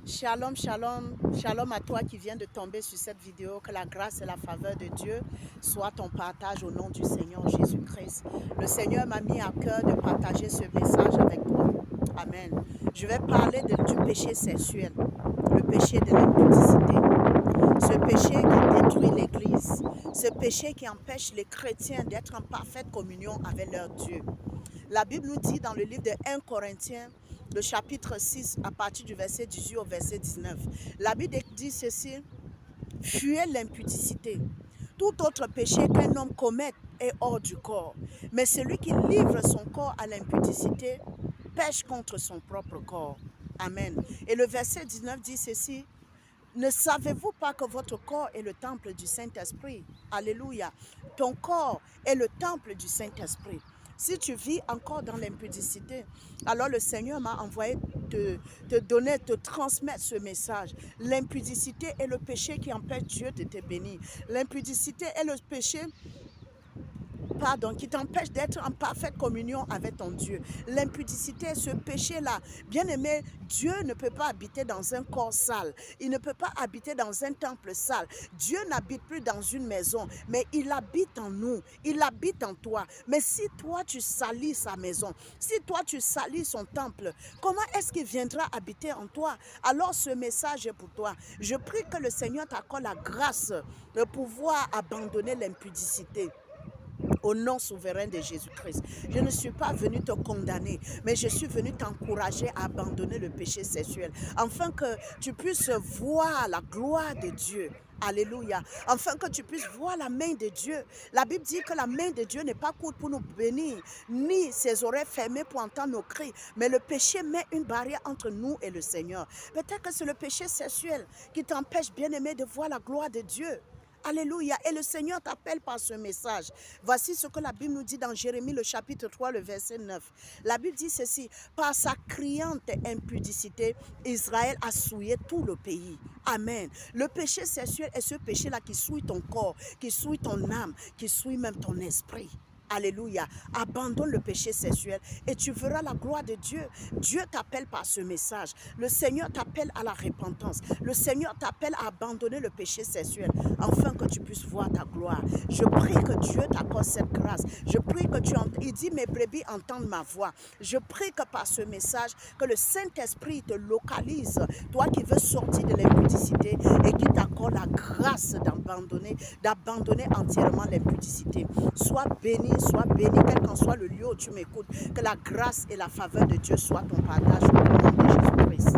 Shalom, shalom, shalom à toi qui viens de tomber sur cette vidéo. Que la grâce et la faveur de Dieu soient ton partage au nom du Seigneur Jésus-Christ. Le Seigneur m'a mis à cœur de partager ce message avec toi. Amen. Je vais parler du péché sexuel, le péché de l'impudicité. Ce péché qui détruit l'Église, ce péché qui empêche les chrétiens d'être en parfaite communion avec leur Dieu. La Bible nous dit dans le livre de 1 Corinthiens, le chapitre 6, à partir du verset 18 au verset 19. La Bible dit ceci: fuyez l'impudicité. Tout autre péché qu'un homme commette est hors du corps. Mais celui qui livre son corps à l'impudicité pêche contre son propre corps. Amen. Et le verset 19 dit ceci: ne savez-vous pas que votre corps est le temple du Saint-Esprit? Alléluia. Ton corps est le temple du Saint-Esprit. Si tu vis encore dans l'impudicité, alors le Seigneur m'a envoyé te transmettre ce message. L'impudicité est le péché qui empêche Dieu de te bénir. L'impudicité est le péché qui t'empêche d'être en parfaite communion avec ton Dieu. L'impudicité, ce péché-là, bien aimé, Dieu ne peut pas habiter dans un corps sale. Il ne peut pas habiter dans un temple sale. Dieu n'habite plus dans une maison, mais il habite en nous. Il habite en toi. Mais si toi, tu salis sa maison, si toi, tu salis son temple, comment est-ce qu'il viendra habiter en toi? Alors, ce message est pour toi. Je prie que le Seigneur t'accorde la grâce de pouvoir abandonner l'impudicité. Au nom souverain de Jésus-Christ. Je ne suis pas venu te condamner, mais je suis venu t'encourager à abandonner le péché sexuel, afin que tu puisses voir la gloire de Dieu. Alléluia. Afin que tu puisses voir la main de Dieu. La Bible dit que la main de Dieu n'est pas courte pour nous bénir, ni ses oreilles fermées pour entendre nos cris. Mais le péché met une barrière entre nous et le Seigneur. Peut-être que c'est le péché sexuel qui t'empêche, bien-aimé, de voir la gloire de Dieu. Alléluia. Et le Seigneur t'appelle par ce message. Voici ce que la Bible nous dit dans Jérémie, le chapitre 3, le verset 9. La Bible dit ceci: par sa criante impudicité, Israël a souillé tout le pays. Amen. Le péché sexuel est ce péché-là qui souille ton corps, qui souille ton âme, qui souille même ton esprit. Alléluia. Abandonne le péché sexuel et tu verras la gloire de Dieu. Dieu t'appelle par ce message. Le Seigneur t'appelle à la repentance. Le Seigneur t'appelle à abandonner le péché sexuel afin que tu puisses voir ta gloire. Je prie que Dieu t'accorde cette grâce. Je prie que il dit: mes brebis entendent ma voix. Je prie que par ce message, que le Saint-Esprit te localise, toi qui veux sortir de l'impudicité, et qui t'accorde la grâce d'abandonner entièrement l'impudicité. Sois béni, quel qu'en soit le lieu où tu m'écoutes. Que la grâce et la faveur de Dieu soient ton partage au nom de Jésus-Christ.